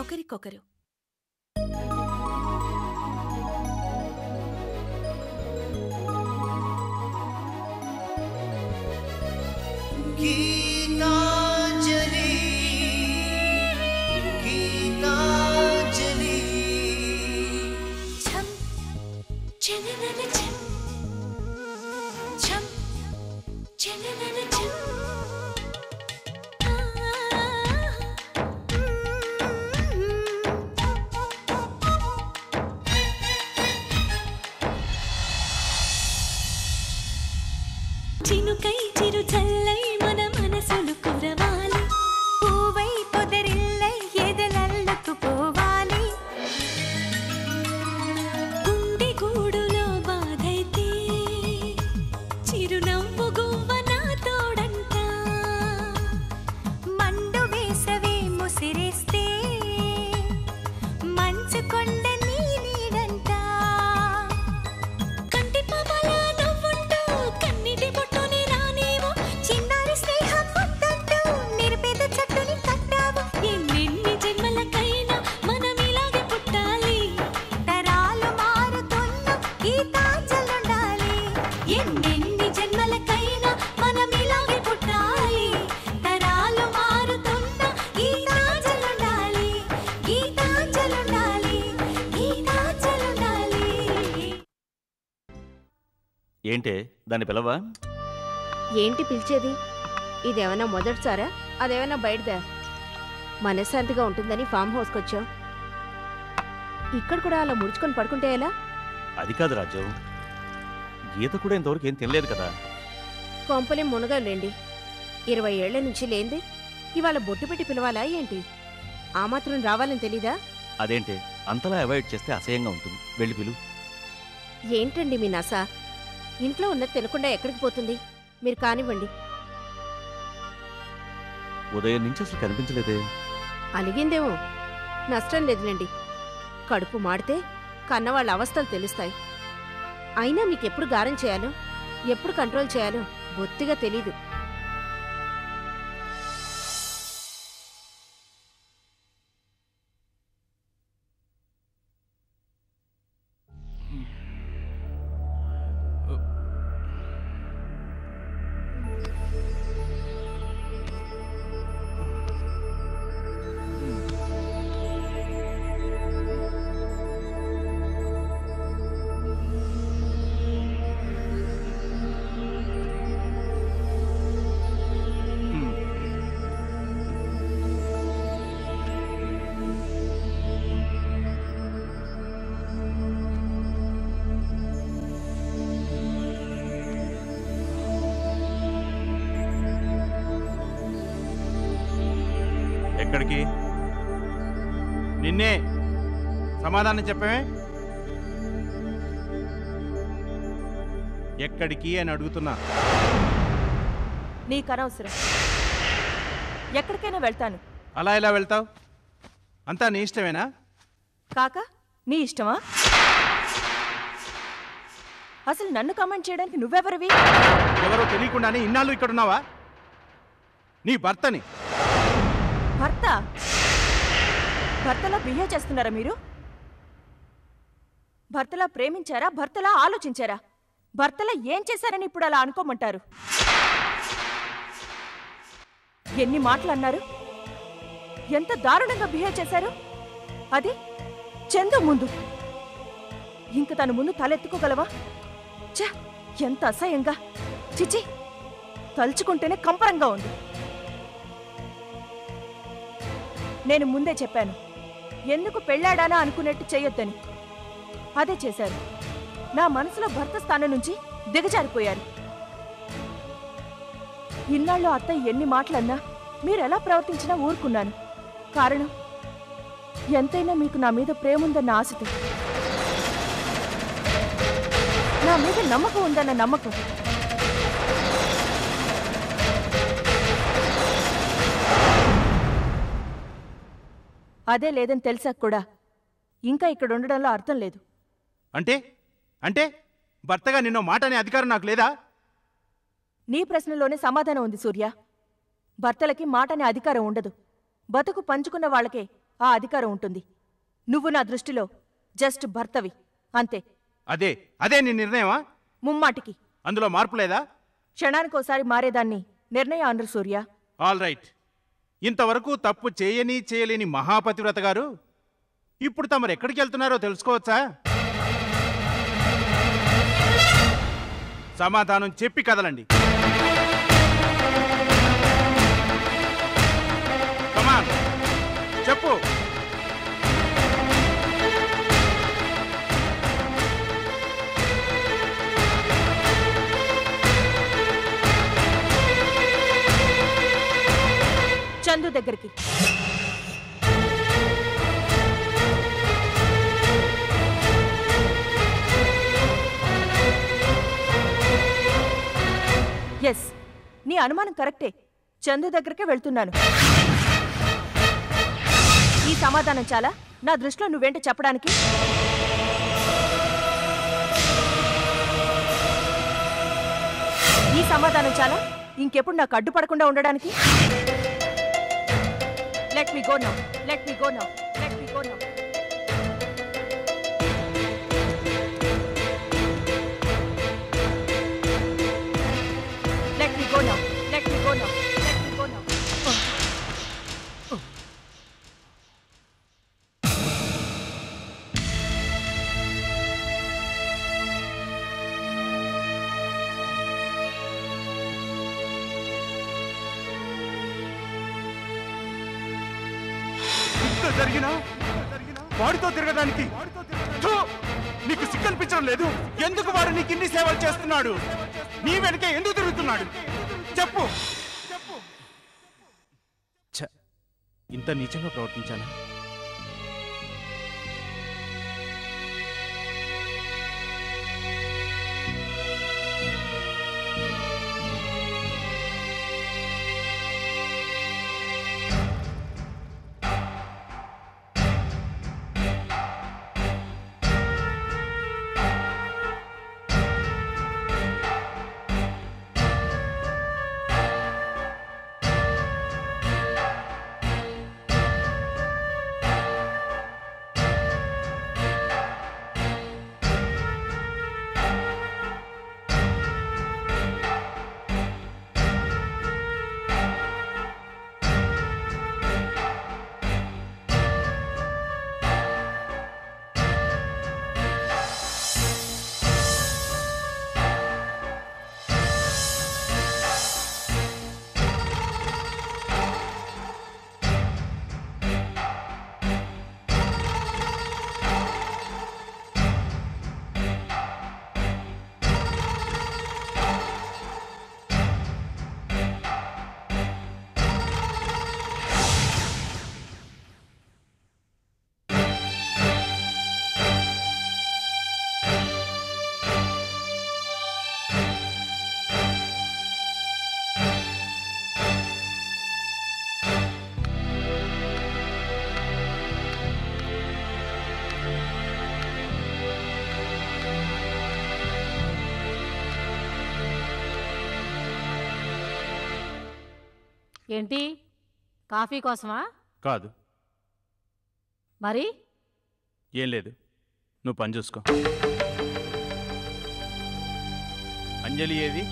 ఒకరికొకరు. గీతాంజలి గీతాంజలి ఛం చననన ఛం ఛం చననన ఛం చినుకై చిరు చల్లై మన మనసులు కురవాలి, పూవై పొదరిల్లై ఎదలల్లకు పోవాలి. గుండె గూడులో బాధైతే చిరునవ్వు గువ్వ నా తోడంట. మండు వేసవే ముసిరేస్తే మంచు కొండ నీ నీడంట. కంటి పాపలా నవ్వుంటూ కన్నిటి బొట్టుని రానేమో, చిన్నారి స్నేహం ముద్దంటూ నిరుపేద చెట్టుని కట్టావు. ఎన్నెన్ని జన్మలకైనా మనం ఇలాగే పుట్టాలి, తరాలు మారుతున్న గీతాంజలుండాలి. ఎన్నెన్ని జన్మలకైనా మనం ఇలాగే పుట్టాలి, తరాలు మారుతున్న గీతాంజలుండాలి. గీతాంజలుండాలి, గీతాంజలుండాలి. ఏంటే దాన్ని పిలవా? ఏంటి పిలిచేది? ఇదేమన్నా మొదటిసారా, అదేమన్నా బయటదా? మనశ్శాంతిగా ఉంటుందని ఫామ్ హౌస్కి వచ్చాం. ఇక్కడ కూడా అలా ముడుచుకొని పడుకుంటే ఎలా? అది కాదు రాజు, గీత కూడా ఇంతవరకు ఏం తినలేదు కదా. కొంపలే మునగాలేండి, 20 ఏళ్ల నుంచి లేంది. ఇవాళ బొట్టు పెట్టి పిలవాలా ఏంటి? ఆ మాత్రం రావాలని తెలీదా? అదేంటే అంతలా అవాయిడ్ చేస్తే అసహ్యంగా ఉంటుంది. వెళ్ళి పిలు. ఏంటండి మీ నసా? ఇంట్లో ఉన్నది తినకుండా ఎక్కడికి పోతుంది? మీరు కానివ్వండి. ఉదయం నుంచి అసలు కనిపించలేదే. అలిగిందేమో, నష్టం లేదులేండి. కడుపు మాడితే కన్నవాళ్ళ అవస్థలు తెలుస్తాయి. అయినా మీకెప్పుడు గారం చేయాలో, ఎప్పుడు కంట్రోల్ చేయాలో బొత్తిగా తెలీదు. ఎక్కడికి? నిన్నే సమాధానం చెప్పమే. ఎక్కడికి అని అడుగుతున్నా. నీకనవసరం. ఎక్కడికైనా వెళ్తాను. అలా ఎలా వెళ్తావు? అంతా నీ ఇష్టమేనా? కాక నీ ఇష్టమా? అసలు నన్ను కామెంట్ చేయడానికి నువ్వెవరివి? ఎవరో తెలియకుండానే ఇన్నాళ్ళు ఇక్కడున్నావా? నీ భర్తని. భర్త? భర్తలా బిహేవ్ చేస్తున్నారా మీరు? భర్తలా ప్రేమించారా? భర్తలా ఆలోచించారా? భర్తలా ఏం చేశారని ఇప్పుడు అలా అనుకోమంటారు? ఎన్ని మాటలు అన్నారు? ఎంత దారుణంగా బిహేవ్ చేశారు? అది చందు ముందు. ఇంక తన ముందు తలెత్తుకోగలవా? ఛ, ఎంత అసహ్యంగా! చిచి, తలుచుకుంటేనే కంపరంగా ఉంది. నేను ముందే చెప్పాను, ఎందుకు పెళ్ళాడానా అనుకునేట్టు చేయొద్దని. అదే చేశారు. నా మనసులో భర్త స్థానం నుంచి దిగజారిపోయారు. ఇన్నాళ్ళు అత్తయ్య ఎన్ని మాటలన్నా మీరెలా ప్రవర్తించినా ఊరుకున్నాను. కారణం, ఎంతైనా మీకు నా మీద ప్రేమ ఉందన్న ఆశతో, నా మీద నమ్మకం ఉందన్న నమ్మకం. అదే లేదని తెలిసాక కూడా ఇంకా ఇక్కడ ఉండడంలో అర్థం లేదు. అంటే అంటే భర్తగా నిన్నో మాట అనే అధికారం నాకు లేదా? నీ ప్రశ్నలోనే సమాధానం ఉంది సూర్య. భర్తలకి మాట అనే అధికారం ఉండదు. బతుకు పంచుకున్న వాళ్ళకే ఆ అధికారం ఉంటుంది. నువ్వు నా దృష్టిలో జస్ట్ భర్తవి అంతే. అదే అదే నీ నిర్ణయమా? ముమ్మాటికి. అందులో మార్పు లేదా? క్షణానికోసారి మారేదాన్ని నిర్ణయం అనరు సూర్య. All right. ఇంతవరకు తప్పు చేయలేని మహాపతివ్రత గారు ఇప్పుడు తమరు ఎక్కడికి వెళ్తున్నారో తెలుసుకోవచ్చా? సమాధానం చెప్పి కదలండి. కమాన్, చెప్పు. చందు దగ్గరికి. ఎస్, నీ అనుమానం కరెక్టే. చందు దగ్గరకే వెళ్తున్నాను. ఈ సమాధానం చాలా నా దృష్టిలో నువ్వేంటో చెప్పడానికి? ఈ సమాధానం చాలా ఇంకెప్పుడు నాకు అడ్డుపడకుండా ఉండడానికి? Let me go now. Let me go now. Let me go now. Let me go now. Let me go now. Let me go now. జరిగినా వాడితో తిరగడానికి నీకు సిగ్గనిపించడం లేదు? ఎందుకు వాడు నీకు ఇన్ని సేవలు చేస్తున్నాడు? నీ వెనకే ఎందుకు తిరుగుతున్నాడు? చెప్పు. ఇంత నీచంగా ప్రవర్తించానా? ఏంటి, కాఫీ కోసమా? కాదు. మరి ఏం లేదు, నువ్వు పని చూసుకో. అంజలి ఏది?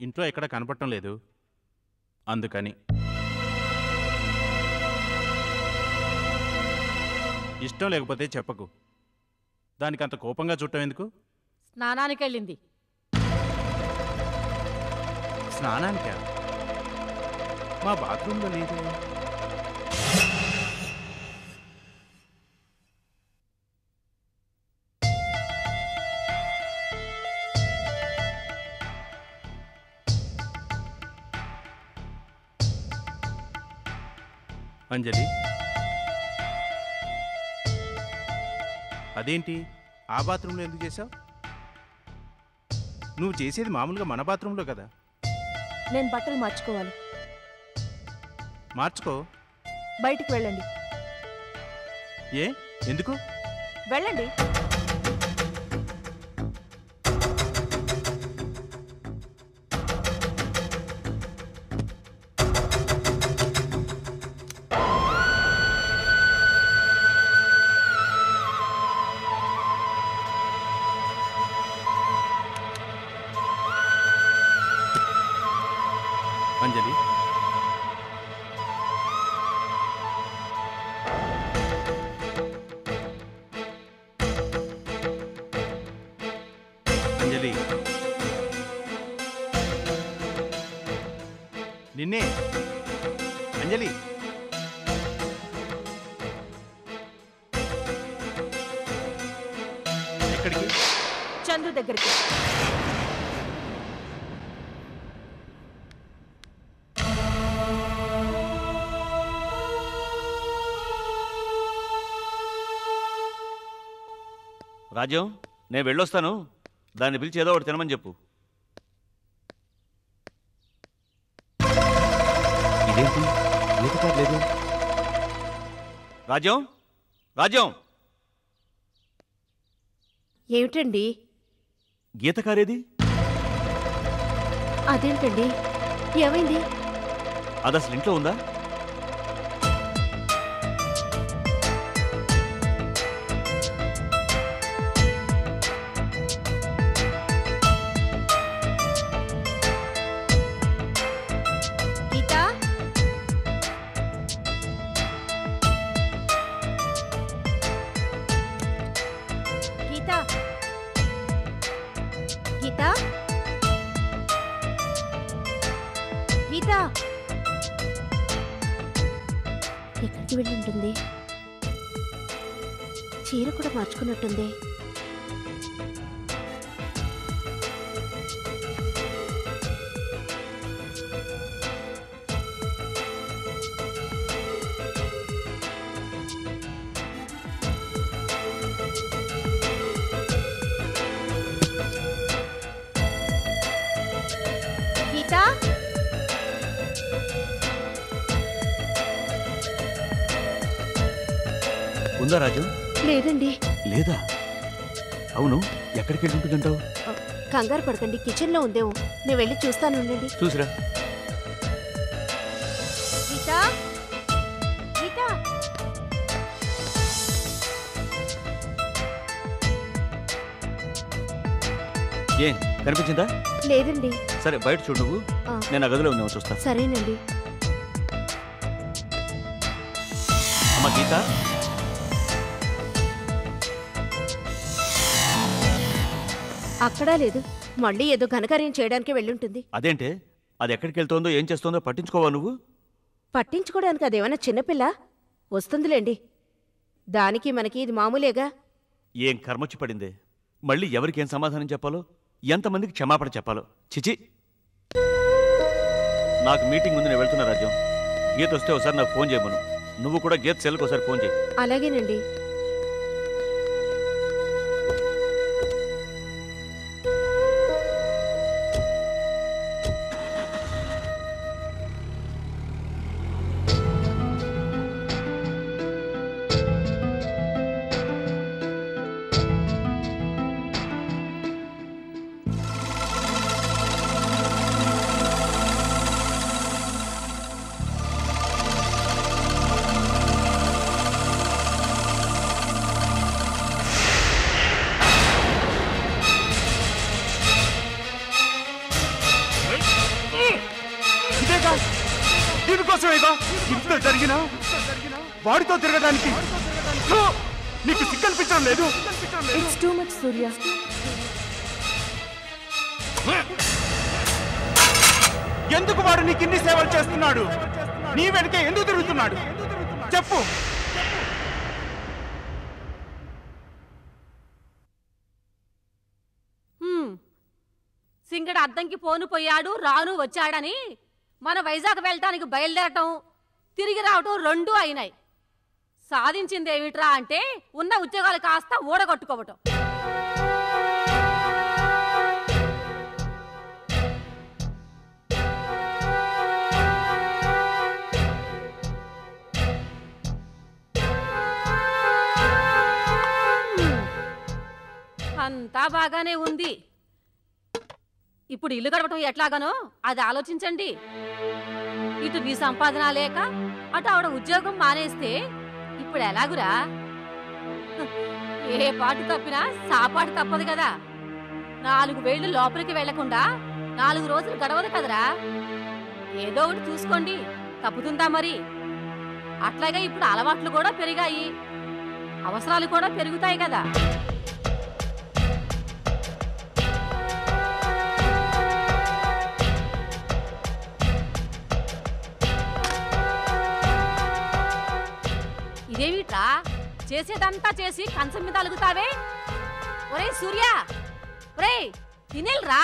ఇంట్లో ఎక్కడ కనపడటం లేదు, అందుకని. ఇష్టం లేకపోతే చెప్పకు. దానికి అంత కోపంగా చుట్టం ఎందుకు? స్నానానికి వెళ్ళింది. స్నానానికా? మా బాత్రూంలో లేదు. అంజలి, అదేంటి ఆ బాత్రూంలో ఎందుకు చేసావు? నువ్వు చేసేది మామూలుగా మన బాత్రూంలో కదా. నేను బట్టలు మార్చుకోవాలి. మార్చుకో. బయటికి వెళ్ళండి. ఏ, ఎందుకు? వెళ్ళండి. అంజలి అంజలి నిన్నే అంజలి ఎక్కడికి? చందు దగ్గరికి. రాజ్యం నేను వెళ్ళొస్తాను, దాన్ని పిలిచి ఏదో ఒకటి తినమని చెప్పు. ఇదేంటి లేదు? రాజ్యం రాజ్యం ఏమిటండి? గీత కారేది? అదేంటండి, ఏమైంది? అది అసలు ఇంట్లో ఉందా? గీతా, గీతా, గీతా, గీతా, ఎక్కడికి వెళ్ళి ఉంటుంది? చీర కూడా మార్చుకున్నట్టుంది. గీతా, ఉందా రాజు? లేదండి. లేదా? అవును, ఎక్కడికి వెళ్ళి ఉంటుందంటావు? కంగారు పడకండి, కిచెన్లో ఉందేమో. నేను వెళ్ళి చూస్తాను, ఉండండి. చూసిరా. గీతా, గీతా, ఏం కనిపించిందా? లేదండి. సరే బయట చూడు నువ్వు, ఆ. నేను ఆ గదిలో ఉందేమో చూస్తా. సరేనండి. అమ్మ గీత, అక్కడా లేదు. మళ్ళీ ఏదో ఘనకార్యం చేయడానికి వెళ్ళుంటుంది. అదేంటే అది ఎక్కడికి వెళ్తోందో ఏం చేస్తోందో పట్టించుకోవా నువ్వు? పట్టించుకోవడానికి అదేమన్నా చిన్నపిల్ల? వస్తుందిలేండి. దానికి మనకి ఇది మామూలేగా. ఏం కర్మొచ్చి పడిందే. మళ్ళీ ఎవరికేం సమాధానం చెప్పాలో, ఎంతమందికి క్షమాపణ చెప్పాలో. చిచి, నాకు మీటింగ్ ఉంది, నేను వెళ్తున్నా. రాజ్యం, గీత వస్తే ఒకసారి నాకు ఫోన్ చేయమను. నువ్వు కూడా గీత సెల్కి ఒకసారి ఫోన్ చేయి. అలాగేనండి. దీనికోసమేగా ఇంత జరిగినా వాడితో తిరగడానికి నీకు సిగ్గనిపించడం లేదు? ఇట్స్ టూ మచ్ సూర్య. ఎందుకు వాడు నీకు ఇన్ని సేవలు చేస్తున్నాడు? నీ వెనకే ఎందుకు తిరుగుతున్నాడు? చెప్పు. సింగడ అద్దంకి పోను పోయాడు, రాను వచ్చాడని మన వైజాగ్ వెళ్ళటానికి బయలుదేరటం, తిరిగి రావటం రెండూ అయినాయి. సాధించిందేమిట్రా అంటే ఉన్న ఉద్యోగాలు కాస్త ఊడగొట్టుకోవటం. అంతా బాగానే ఉంది. ఇప్పుడు ఇల్లు గడపటం ఎట్లాగానో అది ఆలోచించండి. ఇటు నీ సంపాదన లేక అటు ఆవిడ ఉద్యోగం మానేస్తే ఇప్పుడు ఎలాగురా? ఏ పాటు తప్పినా సాపాటు తప్పదు కదా. 4 వేళ్లు లోపలికి వెళ్లకుండా 4 రోజులు గడవదు కదరా. ఏదో ఒకటి చూసుకోండి, తప్పుతుందా మరి? అట్లాగే ఇప్పుడు అలవాట్లు కూడా పెరిగాయి, అవసరాలు కూడా పెరుగుతాయి కదా. ఇదేమిట్రా చేసేదంతా చేసి కంచం మీద అలుగుతావే? ఒరే సూర్య, ఒరే తినేల్రా.